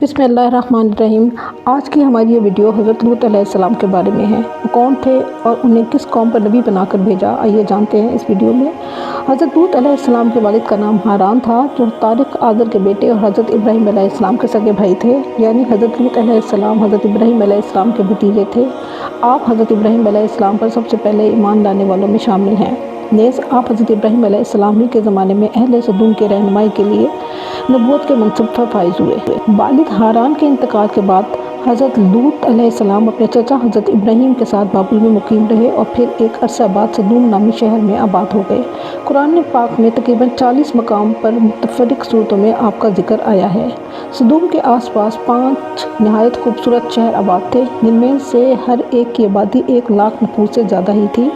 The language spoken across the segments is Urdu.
بسم اللہ الرحمن الرحیم۔ آج کی ہماری یہ ویڈیو حضرت لوط علیہ السلام کے بارے میں ہے۔ وہ کون تھے اور انہیں کس قوم پر نبی بنا کر بھیجا، آئیے جانتے ہیں اس ویڈیو میں۔ حضرت لوط علیہ السلام کے والد کا نام حاران تھا، جو طارق آذر کے بیٹے اور حضرت ابراہیم علیہ السلام کے سگے بھائی تھے، یعنی حضرت لوط علیہ السلام حضرت ابراہیم علیہ السلام کے بھتیجے تھے۔ آپ حضرت ابراہیم علیہ السلام پر سب سے پہلے ایمان لانے والوں میں شامل ہیں۔ نیز آپ حضرت ابراہیم علیہ السلام ہی کے زمانے میں اہل سدوم کے رہنمائی کے لیے نبوت کے منصب پر فائز ہوئے۔ والد حاران کے انتقال کے بعد حضرت لوط علیہ السلام اپنے چچا حضرت ابراہیم کے ساتھ بابل میں مقیم رہے اور پھر ایک عرصہ بعد سدوم نامی شہر میں آباد ہو گئے۔ قرآن پاک میں تقریباً 40 مقام پر متفرق صورتوں میں آپ کا ذکر آیا ہے۔ سدوم کے آس پاس 5 نہایت خوبصورت شہر آباد تھے، جن میں سے ہر ایک کی آبادی 1 لاکھ نفوس سے زیادہ ہی تھی۔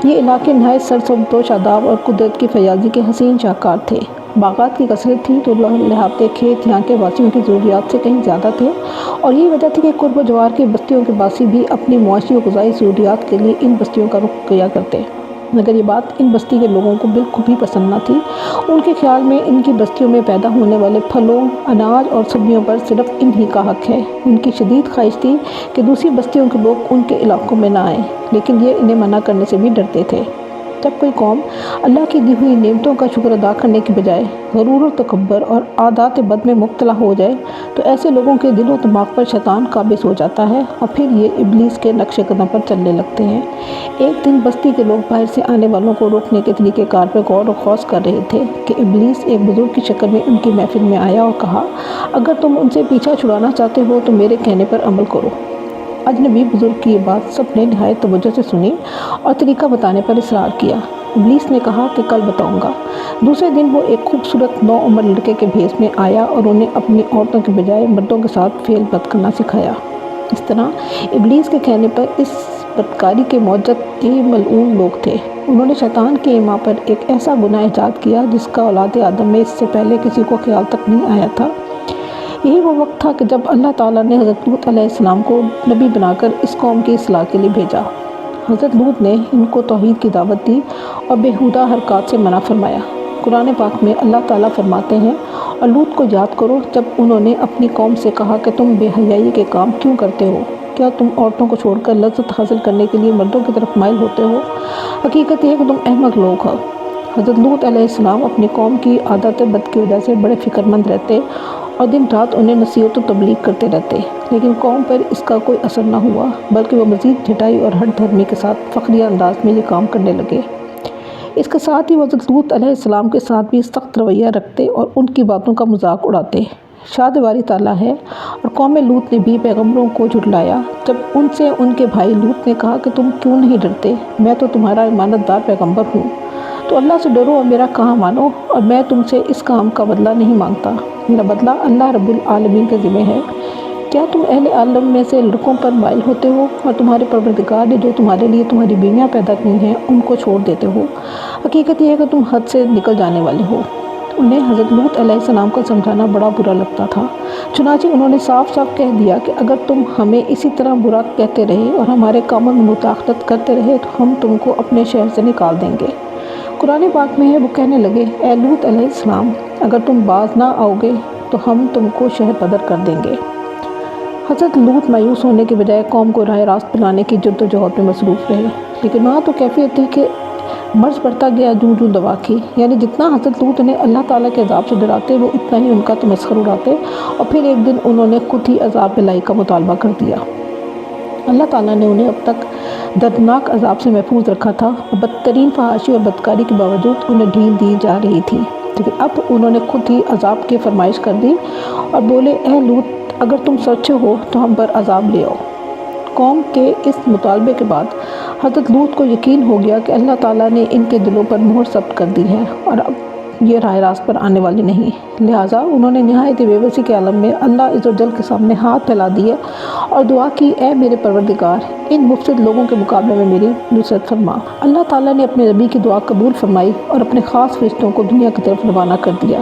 یہ علاقے نہایت سرسبز و شاداب اور قدرت کی فیاضی کے حسین شاہکار تھے۔ باغات کی کثرت تھی تو لہاتے کھیت یہاں کے باسیوں کی ضروریات سے کہیں زیادہ تھے، اور یہی وجہ تھی کہ قرب و جوار کی بستیوں کے باسی بھی اپنی معاشی و غذائی ضروریات کے لیے ان بستیوں کا رخ کیا کرتے، مگر یہ بات ان بستی کے لوگوں کو بالکل بھی پسند نہ تھی۔ ان کے خیال میں ان کی بستیوں میں پیدا ہونے والے پھلوں، اناج اور سبزیوں پر صرف انہی کا حق ہے۔ ان کی شدید خواہش تھی کہ دوسری بستیوں کے لوگ ان کے علاقوں میں نہ آئیں، لیکن یہ انہیں منع کرنے سے بھی ڈرتے تھے۔ جب کوئی قوم اللہ کی دی ہوئی نعمتوں کا شکر ادا کرنے کے بجائے غرور و تکبر اور عادات بد میں مبتلا ہو جائے تو ایسے لوگوں کے دل و دماغ پر شیطان قابض ہو جاتا ہے اور پھر یہ ابلیس کے نقش قدم پر چلنے لگتے ہیں۔ ایک دن بستی کے لوگ باہر سے آنے والوں کو روکنے کے طریقہ کار پر غور و خوض کر رہے تھے کہ ابلیس ایک بزرگ کی شکل میں ان کی محفل میں آیا اور کہا، اگر تم ان سے پیچھا چھڑانا چاہتے ہو تو میرے کہنے پر عمل کرو۔ اجنبی بزرگ کی یہ بات سب نے نہایت توجہ سے سنی اور طریقہ بتانے پر اصرار کیا۔ ابلیس نے کہا کہ کل بتاؤں گا۔ دوسرے دن وہ ایک خوبصورت نوعمر لڑکے کے بھیس میں آیا اور انہیں اپنی عورتوں کے بجائے مردوں کے ساتھ فعل بد کرنا سکھایا۔ اس طرح ابلیس کے کہنے پر اس بدکاری کے موجد یہ ملعون لوگ تھے۔ انہوں نے شیطان کے ایما پر ایک ایسا گناہ ایجاد کیا جس کا اولاد آدم میں اس سے پہلے کسی کو خیال تک نہیں آیا تھا۔ یہی وہ وقت تھا کہ جب اللہ تعالیٰ نے حضرت لوط علیہ السلام کو نبی بنا کر اس قوم کی اصلاح کے لیے بھیجا۔ حضرت لوط نے ان کو توحید کی دعوت دی اور بیہودہ حرکات سے منع فرمایا۔ قرآن پاک میں اللہ تعالیٰ فرماتے ہیں، اور لوط کو یاد کرو جب انہوں نے اپنی قوم سے کہا کہ تم بے حیائی کے کام کیوں کرتے ہو؟ کیا تم عورتوں کو چھوڑ کر لذت حاصل کرنے کے لیے مردوں کی طرف مائل ہوتے ہو؟ حقیقت یہ ہے کہ تم احمق لوگ ہو۔ حضرت لوط علیہ السلام اپنی قوم کی عادت بد کی وجہ سے بڑے فکر مند رہتے اور دن رات انہیں نصیحت و تبلیغ کرتے رہتے، لیکن قوم پر اس کا کوئی اثر نہ ہوا، بلکہ وہ مزید ڈھٹائی اور ہٹ دھرمی کے ساتھ فخریہ انداز میں یہ کام کرنے لگے۔ اس کے ساتھ ہی وہ حضرت لوط علیہ السلام کے ساتھ بھی سخت رویہ رکھتے اور ان کی باتوں کا مذاق اڑاتے۔ شاد باری تعالیٰ ہے، اور قوم لوط نے بھی پیغمبروں کو جھٹلایا جب ان سے ان کے بھائی لوط نے کہا کہ تم کیوں نہیں ڈرتے، میں تو تمہارا امانت دار پیغمبر ہوں، تو اللہ سے ڈرو اور میرا کہا مانو، اور میں تم سے اس کام کا بدلہ نہیں مانگتا، میرا بدلہ اللہ رب العالمین کے ذمہ ہے۔ کیا تم اہل عالم میں سے لڑکوں پر مائل ہوتے ہو اور تمہارے پروردگار نے جو تمہارے لیے تمہاری بیویاں پیدا کی ہیں ان کو چھوڑ دیتے ہو؟ حقیقت یہ ہے کہ تم حد سے نکل جانے والے ہو۔ انہیں حضرت لوط علیہ السلام کو سمجھانا بڑا برا لگتا تھا، چنانچہ انہوں نے صاف صاف کہہ دیا کہ اگر تم ہمیں اسی طرح برا کہتے رہے اور ہمارے کاموں میں مداخلت کرتے رہے تو ہم تم کو اپنے شہر سے نکال دیں گے۔ قرآن پاک میں ہے، وہ کہنے لگے، اے لوط علیہ السلام، اگر تم باز نہ آؤ گے تو ہم تم کو شہر بدر کر دیں گے۔ حضرت لوط مایوس ہونے کے بجائے قوم کو راہ راست پلانے کی جد و جہد میں مصروف رہے، لیکن وہاں تو کیفیت تھی کہ مرض بڑھتا گیا جوں جوں دوا کی، یعنی جتنا حضرت لوط نے اللہ تعالیٰ کے عذاب سے ڈراتے وہ اتنا ہی ان کا تمسخر اڑاتے، اور پھر ایک دن انہوں نے خود ہی عذاب الہی کا مطالبہ کر دیا۔ اللہ تعالیٰ نے انہیں اب تک دردناک عذاب سے محفوظ رکھا تھا اور بدترین فحاشی اور بدکاری کے باوجود انہیں ڈھیل دی جا رہی تھی، لیکن اب انہوں نے خود ہی عذاب کی فرمائش کر دی اور بولے، اے لوط، اگر تم سچے ہو تو ہم پر عذاب لے آؤ۔ قوم کے اس مطالبے کے بعد حضرت لوط کو یقین ہو گیا کہ اللہ تعالیٰ نے ان کے دلوں پر مہر ثبت کر دی ہے اور اب یہ راہ راست پر آنے والے نہیں، لہٰذا انہوں نے نہایت بے بسی کے عالم میں اللہ عز و جل کے سامنے ہاتھ پھیلا دیے اور دعا کی، اے میرے پروردگار، ان مفسد لوگوں کے مقابلے میں میری نصرت فرما۔ اللہ تعالیٰ نے اپنے نبی کی دعا قبول فرمائی اور اپنے خاص فرشتوں کو دنیا کی طرف روانہ کر دیا۔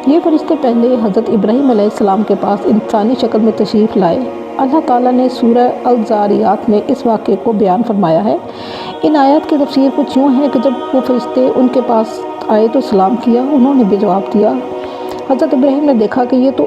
یہ فرشتے پہلے حضرت ابراہیم علیہ السلام کے پاس انسانی شکل میں تشریف لائے۔ اللہ تعالیٰ نے سورہ الزاریات میں اس واقعے کو بیان فرمایا ہے۔ ان آیات کی تفسیر کچھ یوں ہے کہ جب وہ فرشتے ان کے پاس آئے تو سلام کیا، انہوں نے بھی جواب دیا۔ حضرت ابراہیم نے دیکھا کہ یہ تو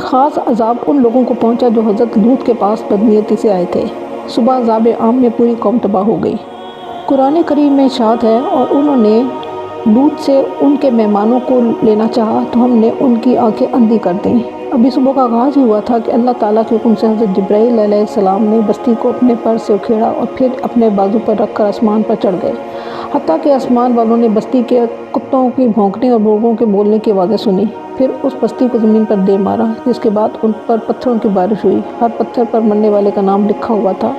خاص عذاب ان لوگوں کو پہنچا جو حضرت لوط کے پاس بدنیتی سے آئے تھے۔ صبح عذاب عام میں پوری قوم تباہ ہو گئی۔ قرآن کریم میں ارشاد ہے، اور انہوں نے لوط سے ان کے مہمانوں کو لینا چاہا تو ہم نے ان کی آنکھیں اندھی کر دیں۔ ابھی صبح کا آغاز ہی ہوا تھا کہ اللہ تعالیٰ کے حکم سے حضرت جبرائیل علیہ السلام نے بستی کو اپنے پر سے اکھیڑا اور پھر اپنے بازو پر رکھ کر آسمان پر چڑھ گئے، حتیٰ کہ آسمان والوں نے بستی کے کتوں کی بھونکنے اور مرغوں کے بولنے کی آوازیں سنی۔ پھر اس بستی کو زمین پر دے مارا، جس کے بعد ان پر پتھروں کی بارش ہوئی۔ ہر پتھر پر مرنے والے کا نام لکھا ہوا تھا۔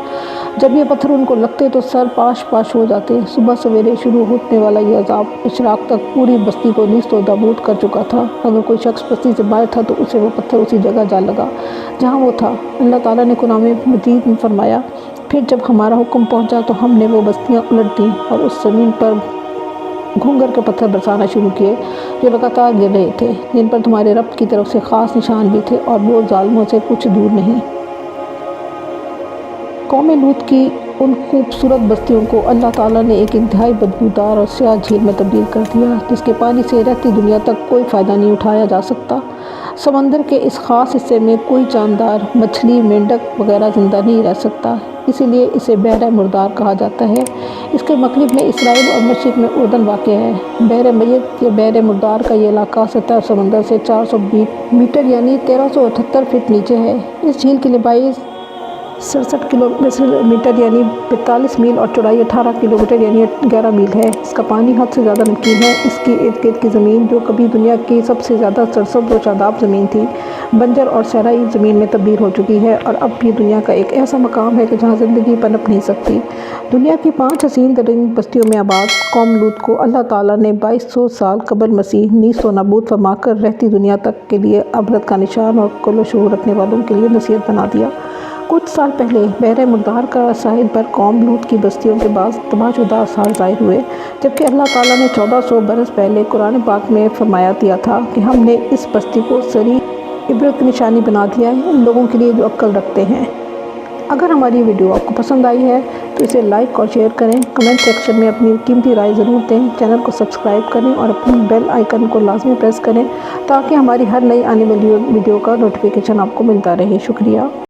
جب یہ پتھر ان کو لگتے تو سر پاش پاش ہو جاتے۔ صبح سویرے شروع ہونے والا یہ عذاب اشراق تک پوری بستی کو نیست و نابود کر چکا تھا۔ اگر کوئی شخص بستی سے باہر تھا تو اسے وہ پتھر اسی جگہ جا لگا جہاں وہ تھا۔ اللہ تعالیٰ نے قرآن مجید میں فرمایا، پھر جب ہمارا حکم پہنچا تو ہم نے وہ بستیاں الٹ دیں اور اس زمین پر گھنگر کے پتھر برسانا شروع کیے جو لگاتار گر رہے تھے، جن پر تمہارے رب کی طرف سے خاص نشان بھی تھے، اور وہ ظالموں سے کچھ دور نہیں۔ قوم لوط کی ان خوبصورت بستیوں کو اللہ تعالیٰ نے ایک انتہائی بدبودار اور سیاہ جھیل میں تبدیل کر دیا، جس کے پانی سے رہتی دنیا تک کوئی فائدہ نہیں اٹھایا جا سکتا۔ سمندر کے اس خاص حصے میں کوئی جاندار، مچھلی، مینڈک وغیرہ زندہ نہیں رہ سکتا، اسی لیے اسے بحر مردار کہا جاتا ہے۔ اس کے مغرب میں اسرائیل اور مشرق میں اردن واقع ہے۔ بحر میت یا بحر مردار کا یہ علاقہ سطح سمندر سے 420 میٹر یعنی 1378 فٹ نیچے ہے۔ اس جھیل کی لمبائی 67 کلومیٹر یعنی 45 میل اور چوڑائی 18 کلومیٹر یعنی 11 میل ہے۔ اس کا پانی حد سے زیادہ نمکین ہے۔ اس کی ارد گرد کی زمین، جو کبھی دنیا کی سب سے زیادہ سرسبز و شاداب زمین تھی، بنجر اور صحرائی زمین میں تبدیل ہو چکی ہے، اور اب یہ دنیا کا ایک ایسا مقام ہے کہ جہاں زندگی پنپ نہیں سکتی۔ دنیا کی 5 حسین ترین بستیوں میں آباد قوم لوط کو اللہ تعالیٰ نے 2200 سال قبل مسیح نیست و نابود فرما کر رہتی دنیا تک کے لیے عبرت کا نشان اور عقل و شعور رکھنے والوں کے لیے نصیحت بنا دیا۔ کچھ سال پہلے بحر مردار کا ساحل پر قوم لوط کی بستیوں کے بعض تباہ شدہ آثار ظاہر ہوئے، جبکہ اللہ تعالیٰ نے 1400 برس پہلے قرآن پاک میں فرمایا دیا تھا کہ ہم نے اس بستی کو صریح عبرت کی نشانی بنا دیا ہے ان لوگوں کے لیے جو عقل رکھتے ہیں۔ اگر ہماری ویڈیو آپ کو پسند آئی ہے تو اسے لائک اور شیئر کریں، کمنٹ سیکشن میں اپنی قیمتی رائے ضرور دیں، چینل کو سبسکرائب کریں اور اپنی بیل آئیکن کو لازمی پریس کریں تاکہ ہماری ہر نئی آنے والی ویڈیو کا نوٹیفیکیشن آپ کو ملتا رہے۔ شکریہ۔